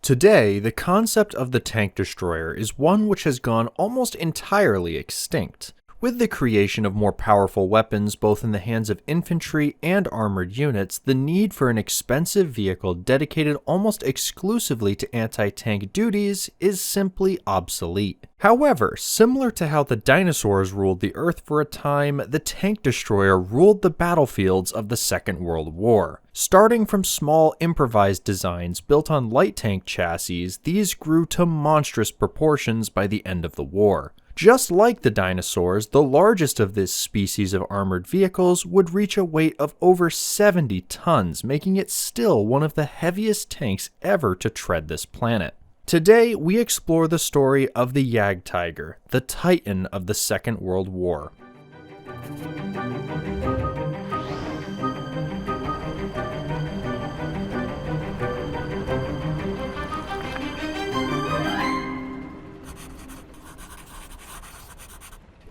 Today, the concept of the tank destroyer is one which has gone almost entirely extinct. With the creation of more powerful weapons both in the hands of infantry and armored units, the need for an expensive vehicle dedicated almost exclusively to anti-tank duties is simply obsolete. However, similar to how the dinosaurs ruled the Earth for a time, the tank destroyer ruled the battlefields of the Second World War. Starting from small improvised designs built on light tank chassis, these grew to monstrous proportions by the end of the war. Just like the dinosaurs, the largest of this species of armored vehicles would reach a weight of over 70 tons, making it still one of the heaviest tanks ever to tread this planet. Today, we explore the story of the Jagdtiger, the titan of the Second World War.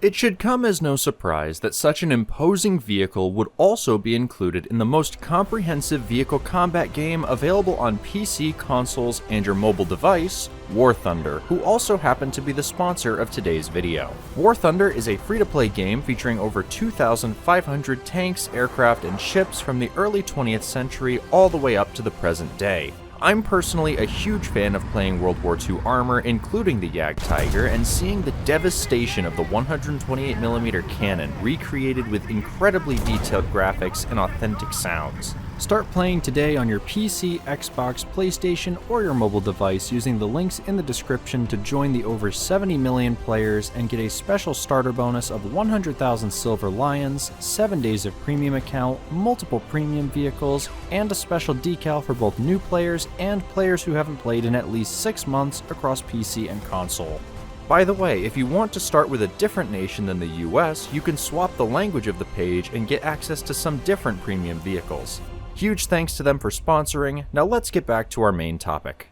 It should come as no surprise that such an imposing vehicle would also be included in the most comprehensive vehicle combat game available on PC, consoles, and your mobile device, War Thunder, who also happen to be the sponsor of today's video. War Thunder is a free-to-play game featuring over 2,500 tanks, aircraft, and ships from the early 20th century all the way up to the present day. I'm personally a huge fan of playing World War II armor, including the Jagdtiger, and seeing the devastation of the 128mm cannon recreated with incredibly detailed graphics and authentic sounds. Start playing today on your PC, Xbox, PlayStation, or your mobile device using the links in the description to join the over 70 million players and get a special starter bonus of 100,000 Silver Lions, 7 days of premium account, multiple premium vehicles, and a special decal for both new players and players who haven't played in at least 6 months across PC and console. By the way, if you want to start with a different nation than the US, you can swap the language of the page and get access to some different premium vehicles. Huge thanks to them for sponsoring. Now let's get back to our main topic.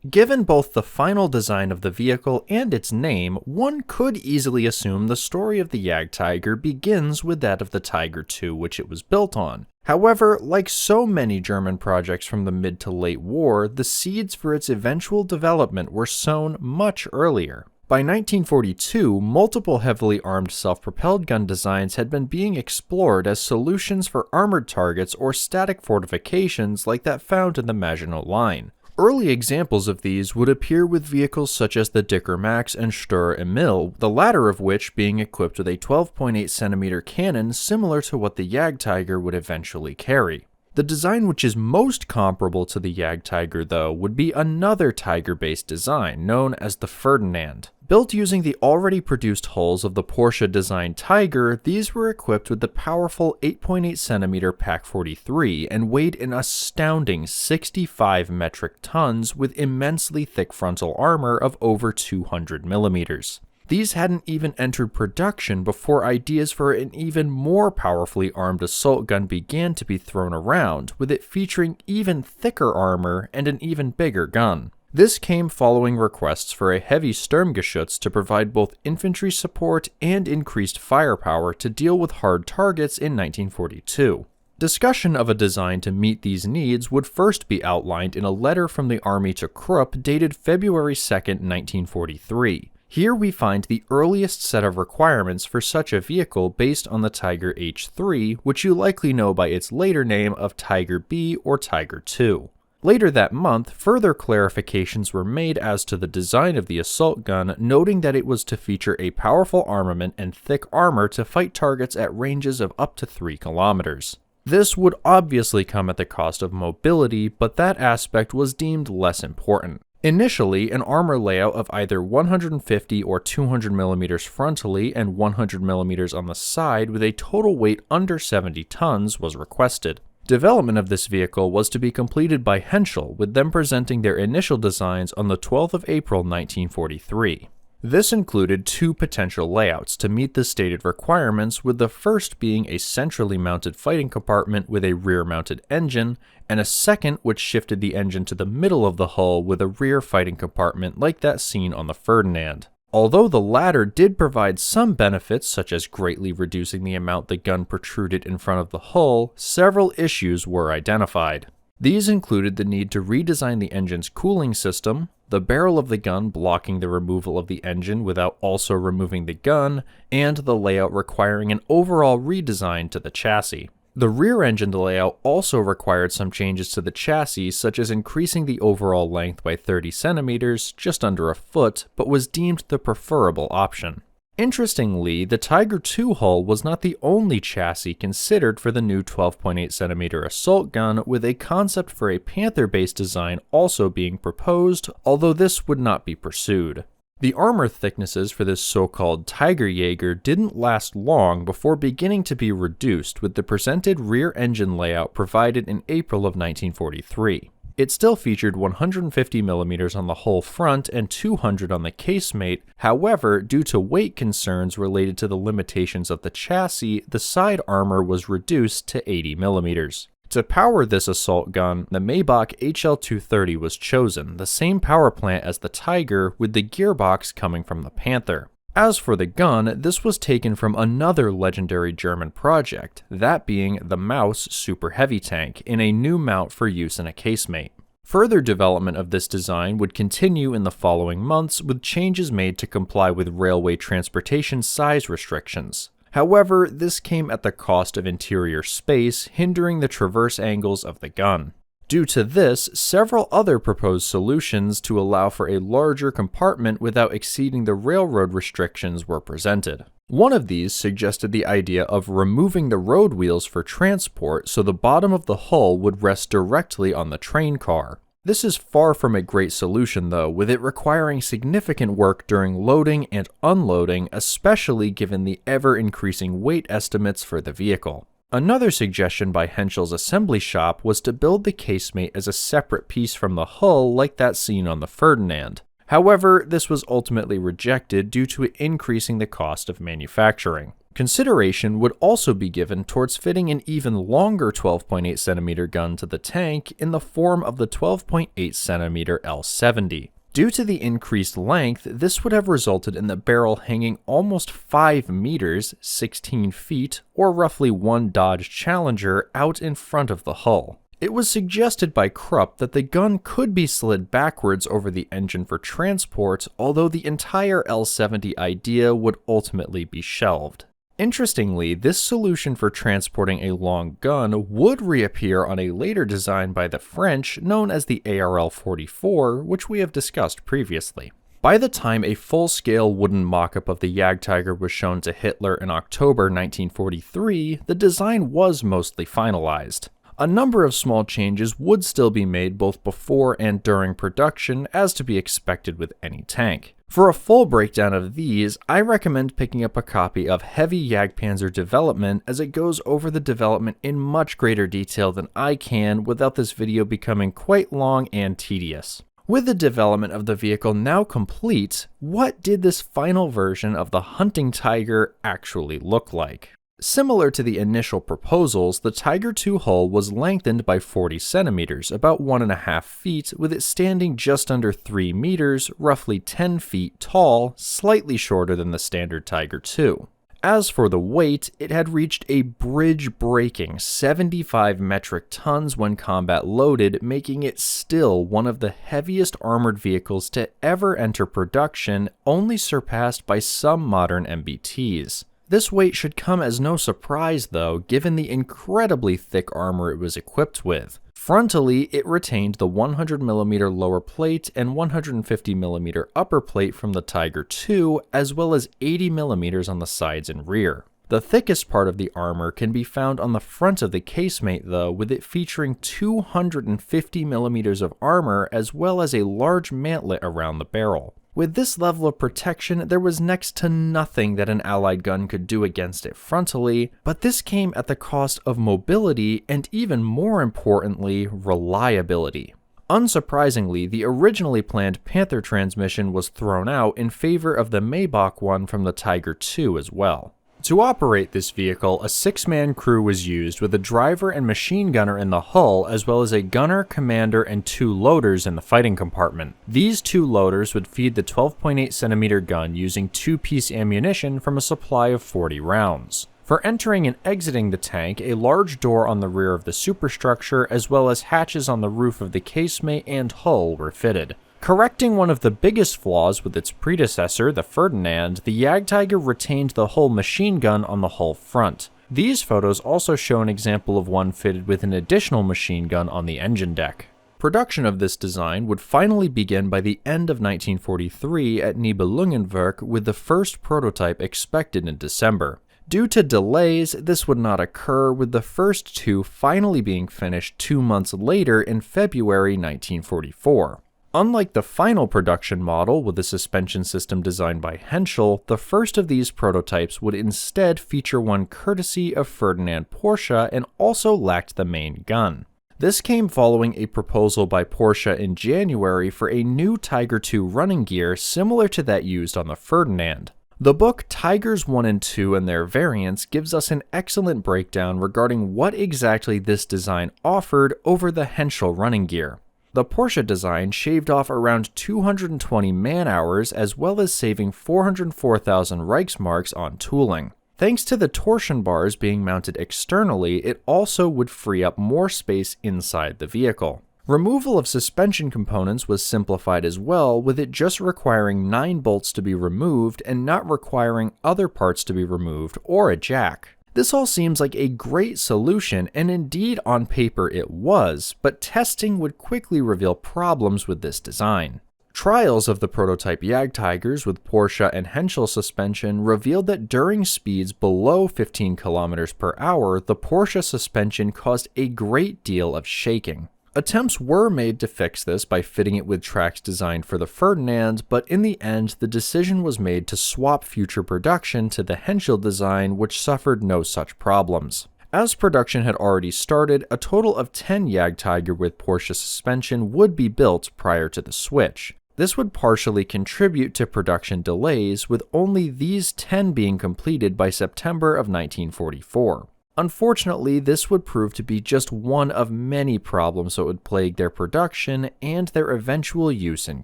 Given both the final design of the vehicle and its name, one could easily assume the story of the Jagdtiger begins with that of the Tiger II, which it was built on. However, like so many German projects from the mid to late war, the seeds for its eventual development were sown much earlier. By 1942, multiple heavily armed self-propelled gun designs had been being explored as solutions for armored targets or static fortifications like that found in the Maginot Line. Early examples of these would appear with vehicles such as the Dicker Max and Sturr Emil, the latter of which being equipped with a 12.8cm cannon similar to what the Jagdtiger would eventually carry. The design which is most comparable to the Jagdtiger, though, would be another Tiger-based design known as the Ferdinand. Built using the already produced hulls of the Porsche-designed Tiger, these were equipped with the powerful 8.8cm Pak 43 and weighed an astounding 65 metric tons with immensely thick frontal armor of over 200mm. These hadn't even entered production before ideas for an even more powerfully armed assault gun began to be thrown around, with it featuring even thicker armor and an even bigger gun. This came following requests for a heavy Sturmgeschütz to provide both infantry support and increased firepower to deal with hard targets in 1942. Discussion of a design to meet these needs would first be outlined in a letter from the Army to Krupp dated February 2, 1943. Here we find the earliest set of requirements for such a vehicle based on the Tiger H3, which you likely know by its later name of Tiger B or Tiger II. Later that month, further clarifications were made as to the design of the assault gun, noting that it was to feature a powerful armament and thick armor to fight targets at ranges of up to 3 kilometers. This would obviously come at the cost of mobility, but that aspect was deemed less important. Initially, an armor layout of either 150 or 200mm frontally and 100mm on the side with a total weight under 70 tons was requested. Development of this vehicle was to be completed by Henschel, with them presenting their initial designs on the 12th of April 1943. This included 2 potential layouts to meet the stated requirements, with the first being a centrally mounted fighting compartment with a rear-mounted engine, and a second which shifted the engine to the middle of the hull with a rear fighting compartment like that seen on the Ferdinand. Although the latter did provide some benefits, such as greatly reducing the amount the gun protruded in front of the hull, several issues were identified. These included the need to redesign the engine's cooling system, the barrel of the gun blocking the removal of the engine without also removing the gun, and the layout requiring an overall redesign to the chassis. The rear engine layout also required some changes to the chassis, such as increasing the overall length by 30 centimeters, just under a foot, but was deemed the preferable option. Interestingly, the Tiger II hull was not the only chassis considered for the new 12.8cm assault gun, with a concept for a Panther-based design also being proposed, although this would not be pursued. The armor thicknesses for this so-called Tiger Jaeger didn't last long before beginning to be reduced, with the presented rear engine layout provided in April of 1943. It still featured 150mm on the whole front and 200 on the casemate. However, due to weight concerns related to the limitations of the chassis, the side armor was reduced to 80mm. To power this assault gun, the Maybach HL230 was chosen, the same power plant as the Tiger, with the gearbox coming from the Panther. As for the gun, this was taken from another legendary German project, that being the Maus Super Heavy Tank, in a new mount for use in a casemate. Further development of this design would continue in the following months, with changes made to comply with railway transportation size restrictions. However, this came at the cost of interior space, hindering the traverse angles of the gun. Due to this, several other proposed solutions to allow for a larger compartment without exceeding the railroad restrictions were presented. One of these suggested the idea of removing the road wheels for transport so the bottom of the hull would rest directly on the train car. This is far from a great solution though, with it requiring significant work during loading and unloading, especially given the ever-increasing weight estimates for the vehicle. Another suggestion by Henschel's assembly shop was to build the casemate as a separate piece from the hull like that seen on the Ferdinand. However, this was ultimately rejected due to it increasing the cost of manufacturing. Consideration would also be given towards fitting an even longer 12.8cm gun to the tank in the form of the 12.8cm L70. Due to the increased length, this would have resulted in the barrel hanging almost 5 meters, 16 feet, or roughly one Dodge Challenger out in front of the hull. It was suggested by Krupp that the gun could be slid backwards over the engine for transport, although the entire L70 idea would ultimately be shelved. Interestingly, this solution for transporting a long gun would reappear on a later design by the French known as the ARL-44, which we have discussed previously. By the time a full-scale wooden mock-up of the Jagdtiger was shown to Hitler in October 1943, the design was mostly finalized. A number of small changes would still be made both before and during production, as to be expected with any tank. For a full breakdown of these, I recommend picking up a copy of Heavy Jagdpanzer Development, as it goes over the development in much greater detail than I can without this video becoming quite long and tedious. With the development of the vehicle now complete, what did this final version of the Hunting Tiger actually look like? Similar to the initial proposals, the Tiger II hull was lengthened by 40 centimeters, about 1.5 feet, with it standing just under 3 meters, roughly 10 feet tall, slightly shorter than the standard Tiger II. As for the weight, it had reached a bridge-breaking 75 metric tons when combat loaded, making it still one of the heaviest armored vehicles to ever enter production, only surpassed by some modern MBTs. This weight should come as no surprise though, given the incredibly thick armor it was equipped with. Frontally, it retained the 100mm lower plate and 150mm upper plate from the Tiger II, as well as 80mm on the sides and rear. The thickest part of the armor can be found on the front of the casemate though, with it featuring 250mm of armor as well as a large mantlet around the barrel. With this level of protection, there was next to nothing that an Allied gun could do against it frontally, but this came at the cost of mobility and, even more importantly, reliability. Unsurprisingly, the originally planned Panther transmission was thrown out in favor of the Maybach one from the Tiger II as well. To operate this vehicle, a 6-man crew was used with a driver and machine gunner in the hull, as well as a gunner, commander, and 2 loaders in the fighting compartment. These 2 loaders would feed the 12.8cm gun using 2-piece ammunition from a supply of 40 rounds. For entering and exiting the tank, a large door on the rear of the superstructure as well as hatches on the roof of the casemate and hull were fitted. Correcting one of the biggest flaws with its predecessor, the Ferdinand, the Jagdtiger retained the hull machine gun on the hull front. These photos also show an example of one fitted with an additional machine gun on the engine deck. Production of this design would finally begin by the end of 1943 at Nibelungenwerk, with the first prototype expected in December. Due to delays, this would not occur, with the first two finally being finished 2 months later in February 1944. Unlike the final production model with the suspension system designed by Henschel, the first of these prototypes would instead feature one courtesy of Ferdinand Porsche and also lacked the main gun. This came following a proposal by Porsche in January for a new Tiger II running gear similar to that used on the Ferdinand. The book Tigers 1 and 2 and Their Variants gives us an excellent breakdown regarding what exactly this design offered over the Henschel running gear. The Porsche design shaved off around 220 man-hours as well as saving 404,000 Reichsmarks on tooling. Thanks to the torsion bars being mounted externally, it also would free up more space inside the vehicle. Removal of suspension components was simplified as well, with it just requiring 9 bolts to be removed and not requiring other parts to be removed or a jack. This all seems like a great solution, and indeed on paper it was, but testing would quickly reveal problems with this design. Trials of the prototype Jagdtigers with Porsche and Henschel suspension revealed that during speeds below 15 km per hour, the Porsche suspension caused a great deal of shaking. Attempts were made to fix this by fitting it with tracks designed for the Ferdinand, but in the end, the decision was made to swap future production to the Henschel design, which suffered no such problems. As production had already started, a total of 10 Jagdtiger with Porsche suspension would be built prior to the switch. This would partially contribute to production delays, with only these 10 being completed by September of 1944. Unfortunately, this would prove to be just one of many problems that would plague their production and their eventual use in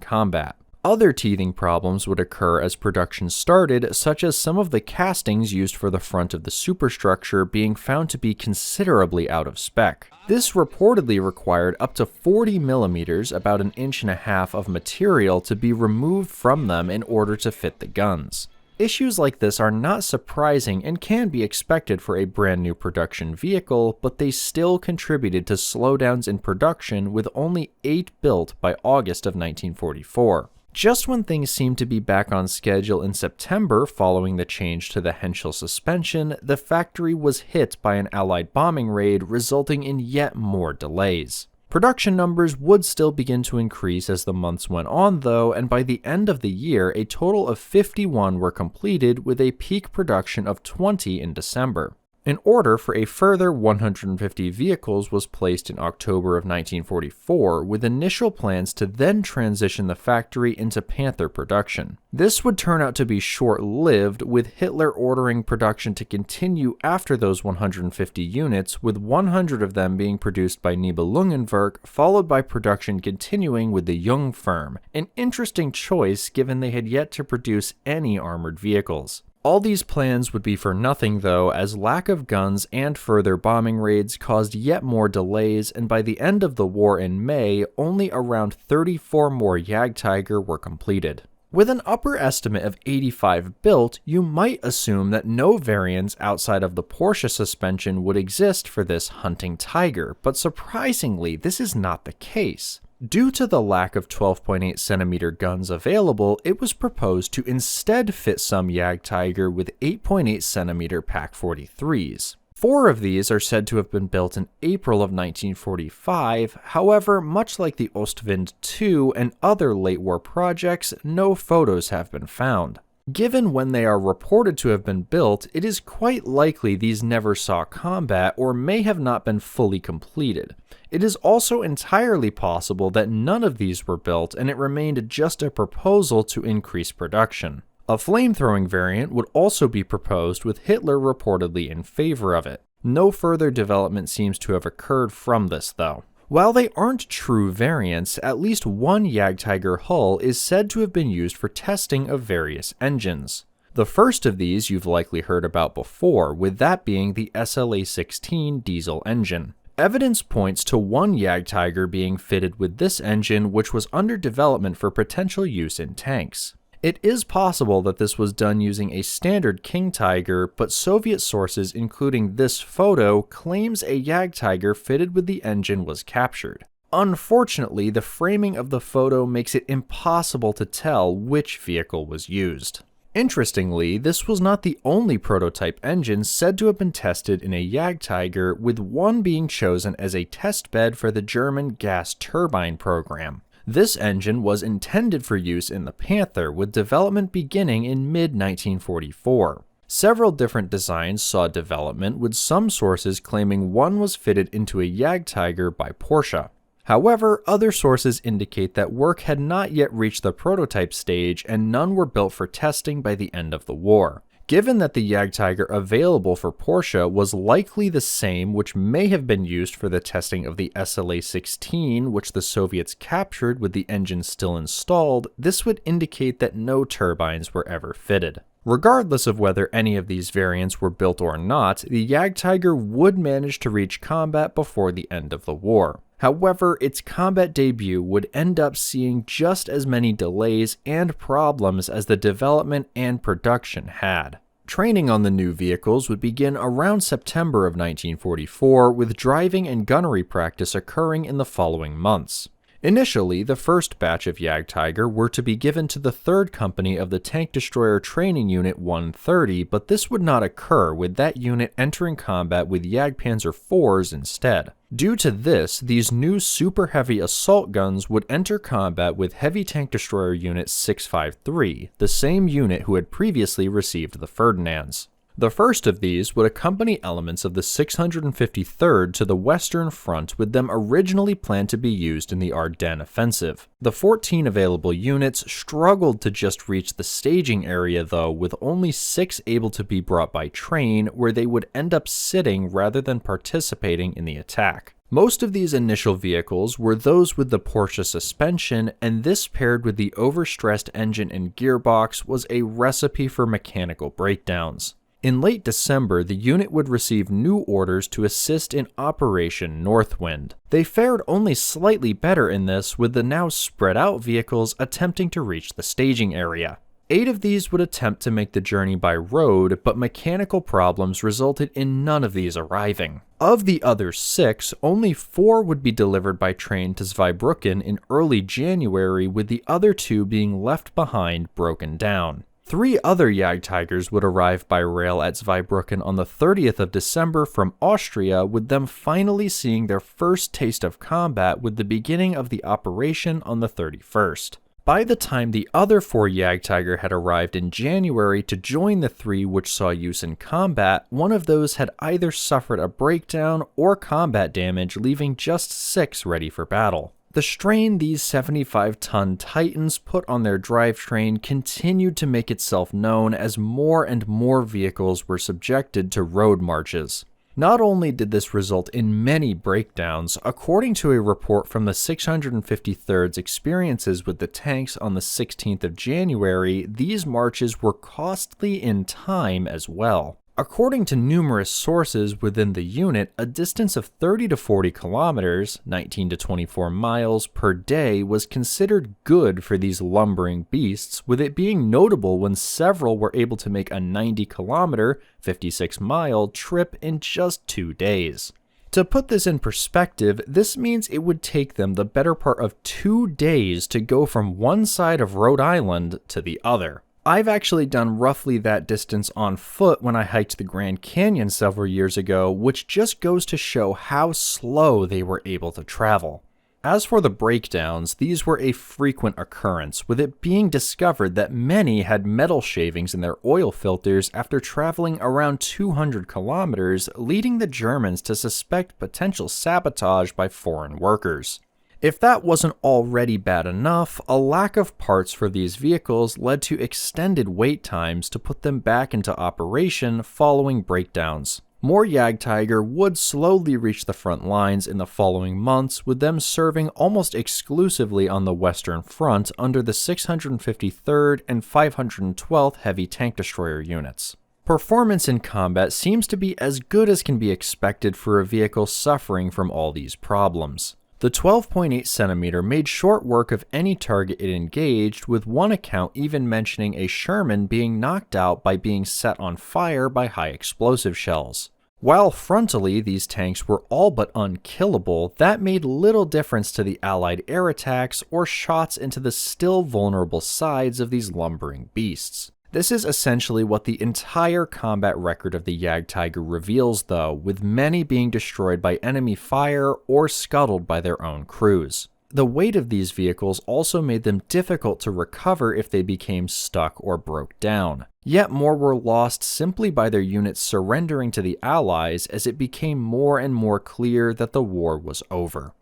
combat. Other teething problems would occur as production started, such as some of the castings used for the front of the superstructure being found to be considerably out of spec. This reportedly required up to 40 millimeters, about 1.5 inches of material to be removed from them in order to fit the guns. Issues like this are not surprising and can be expected for a brand new production vehicle, but they still contributed to slowdowns in production, with only 8 built by August of 1944. Just when things seemed to be back on schedule in September following the change to the Henschel suspension, the factory was hit by an Allied bombing raid, resulting in yet more delays. Production numbers would still begin to increase as the months went on though, and by the end of the year, a total of 51 were completed, with a peak production of 20 in December. An order for a further 150 vehicles was placed in October of 1944, with initial plans to then transition the factory into Panther production. This would turn out to be short-lived, with Hitler ordering production to continue after those 150 units, with 100 of them being produced by Nibelungenwerk, followed by production continuing with the Jung firm, an interesting choice given they had yet to produce any armored vehicles. All these plans would be for nothing though, as lack of guns and further bombing raids caused yet more delays, and by the end of the war in May, only around 34 more Jagdtiger were completed. With an upper estimate of 85 built, you might assume that no variants outside of the Porsche suspension would exist for this hunting Tiger, but surprisingly, this is not the case. Due to the lack of 12.8 cm guns available, it was proposed to instead fit some Jagdtiger with 8.8 cm Pak 43s. 4 of these are said to have been built in April of 1945, however, much like the Ostwind II and other late war projects, no photos have been found. Given when they are reported to have been built, it is quite likely these never saw combat or may have not been fully completed. It is also entirely possible that none of these were built and it remained just a proposal to increase production. A flamethrowing variant would also be proposed, with Hitler reportedly in favor of it. No further development seems to have occurred from this though. While they aren't true variants, at least one Jagdtiger hull is said to have been used for testing of various engines. The first of these you've likely heard about before, with that being the SLA-16 diesel engine. Evidence points to one Jagdtiger being fitted with this engine, which was under development for potential use in tanks. It is possible that this was done using a standard King Tiger, but Soviet sources, including this photo, claims a Jagdtiger fitted with the engine was captured. Unfortunately, the framing of the photo makes it impossible to tell which vehicle was used. Interestingly, this was not the only prototype engine said to have been tested in a Jagdtiger, with one being chosen as a test bed for the German gas turbine program. This engine was intended for use in the Panther, with development beginning in mid-1944. Several different designs saw development, with some sources claiming one was fitted into a Jagdtiger by Porsche. However, other sources indicate that work had not yet reached the prototype stage and none were built for testing by the end of the war. Given that the Jagdtiger available for Porsche was likely the same which may have been used for the testing of the SLA-16, which the Soviets captured with the engine still installed, this would indicate that no turbines were ever fitted. Regardless of whether any of these variants were built or not, the Jagdtiger would manage to reach combat before the end of the war. However, its combat debut would end up seeing just as many delays and problems as the development and production had. Training on the new vehicles would begin around September of 1944, with driving and gunnery practice occurring in the following months. Initially, the first batch of Jagdtiger were to be given to the 3rd Company of the Tank Destroyer Training Unit 130, but this would not occur, with that unit entering combat with Jagdpanzer IVs instead. Due to this, these new super heavy assault guns would enter combat with Heavy Tank Destroyer Unit 653, the same unit who had previously received the Ferdinands. The first of these would accompany elements of the 653rd to the Western Front, with them originally planned to be used in the Ardennes offensive. The 14 available units struggled to just reach the staging area though, with only 6 able to be brought by train, where they would end up sitting rather than participating in the attack. Most of these initial vehicles were those with the Porsche suspension, and this paired with the overstressed engine and gearbox was a recipe for mechanical breakdowns. In late December, the unit would receive new orders to assist in Operation Northwind. They fared only slightly better in this, with the now spread out vehicles attempting to reach the staging area. 8 of these would attempt to make the journey by road, but mechanical problems resulted in none of these arriving. Of the other 6, only 4 would be delivered by train to Zweibrücken in early January, with the other 2 being left behind broken down. 3 other Jagdtigers would arrive by rail at Zweibrücken on the 30th of December from Austria, with them finally seeing their first taste of combat with the beginning of the operation on the 31st. By the time the other 4 Jagdtiger had arrived in January to join the 3 which saw use in combat, one of those had either suffered a breakdown or combat damage, leaving just 6 ready for battle. The strain these 75-ton Titans put on their drivetrain continued to make itself known as more and more vehicles were subjected to road marches. Not only did this result in many breakdowns, according to a report from the 653rd's experiences with the tanks on the 16th of January, these marches were costly in time as well. According to numerous sources within the unit, a distance of 30 to 40 kilometers, 19 to 24 miles per day was considered good for these lumbering beasts, with it being notable when several were able to make a 90-kilometer, 56-mile trip in just 2 days. To put this in perspective, this means it would take them the better part of 2 days to go from one side of Rhode Island to the other. I've actually done roughly that distance on foot when I hiked the Grand Canyon several years ago, which just goes to show how slow they were able to travel. As for the breakdowns, these were a frequent occurrence, with it being discovered that many had metal shavings in their oil filters after traveling around 200 kilometers, leading the Germans to suspect potential sabotage by foreign workers. If that wasn't already bad enough, a lack of parts for these vehicles led to extended wait times to put them back into operation following breakdowns. More Jagdtiger would slowly reach the front lines in the following months, with them serving almost exclusively on the Western Front under the 653rd and 512th Heavy Tank Destroyer units. Performance in combat seems to be as good as can be expected for a vehicle suffering from all these problems. The 12.8cm made short work of any target it engaged, with one account even mentioning a Sherman being knocked out by being set on fire by high explosive shells. While frontally these tanks were all but unkillable, that made little difference to the Allied air attacks or shots into the still vulnerable sides of these lumbering beasts. This is essentially what the entire combat record of the Jagdtiger reveals though, with many being destroyed by enemy fire or scuttled by their own crews. The weight of these vehicles also made them difficult to recover if they became stuck or broke down. Yet more were lost simply by their units surrendering to the Allies as it became more and more clear that the war was over.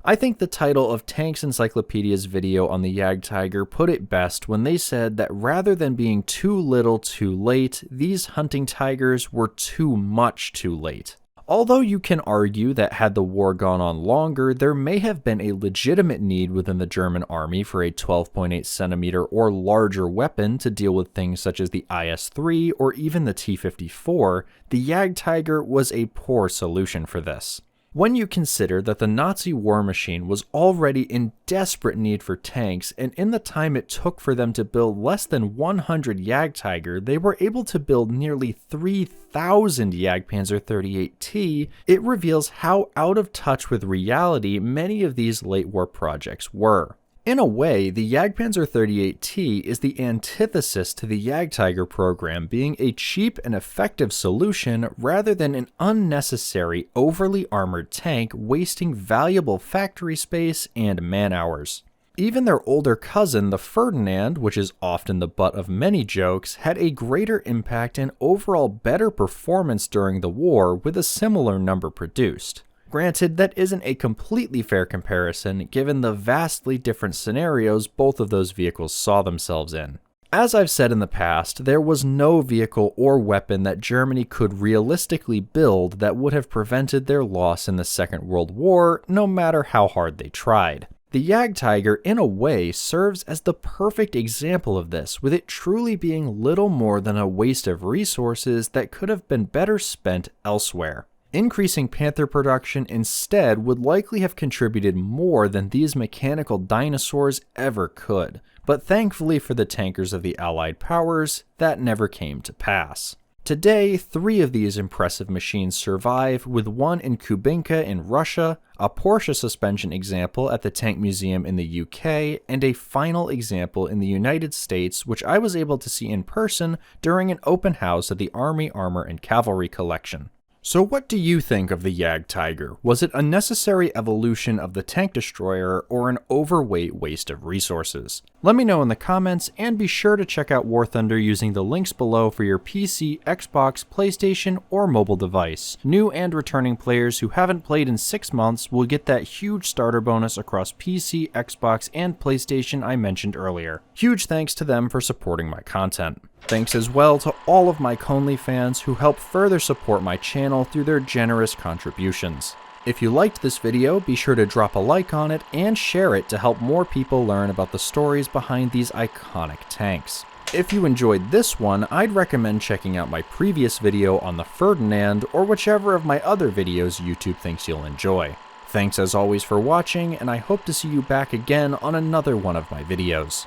I think the title of Tanks Encyclopedia's video on the Jagdtiger put it best when they said that rather than being too little too late, these hunting tigers were too much too late. Although you can argue that had the war gone on longer, there may have been a legitimate need within the German army for a 12.8cm or larger weapon to deal with things such as the IS-3 or even the T-54, the Jagdtiger was a poor solution for this. When you consider that the Nazi war machine was already in desperate need for tanks, and in the time it took for them to build less than 100 Jagdtiger, they were able to build nearly 3,000 Jagdpanzer 38T, it reveals how out of touch with reality many of these late war projects were. In a way, the Jagdpanzer 38T is the antithesis to the Jagdtiger program being a cheap and effective solution rather than an unnecessary, overly armored tank wasting valuable factory space and man-hours. Even their older cousin, the Ferdinand, which is often the butt of many jokes, had a greater impact and overall better performance during the war with a similar number produced. Granted, that isn't a completely fair comparison given the vastly different scenarios both of those vehicles saw themselves in. As I've said in the past, there was no vehicle or weapon that Germany could realistically build that would have prevented their loss in the Second World War, no matter how hard they tried. The Jagdtiger, in a way, serves as the perfect example of this, with it truly being little more than a waste of resources that could have been better spent elsewhere. Increasing Panther production instead would likely have contributed more than these mechanical dinosaurs ever could, but thankfully for the tankers of the Allied powers, that never came to pass. Today, 3 of these impressive machines survive, with one in Kubinka in Russia, a Porsche suspension example at the Tank Museum in the UK, and a final example in the United States, which I was able to see in person during an open house at the Army Armor and Cavalry Collection. So what do you think of the Jagdtiger? Was it a necessary evolution of the tank destroyer or an overweight waste of resources? Let me know in the comments, and be sure to check out War Thunder using the links below for your PC, Xbox, PlayStation, or mobile device. New and returning players who haven't played in 6 months will get that huge starter bonus across PC, Xbox, and PlayStation I mentioned earlier. Huge thanks to them for supporting my content. Thanks as well to all of my ConelyFans who help further support my channel through their generous contributions. If you liked this video, be sure to drop a like on it and share it to help more people learn about the stories behind these iconic tanks. If you enjoyed this one, I'd recommend checking out my previous video on the Ferdinand or whichever of my other videos YouTube thinks you'll enjoy. Thanks as always for watching, and I hope to see you back again on another one of my videos.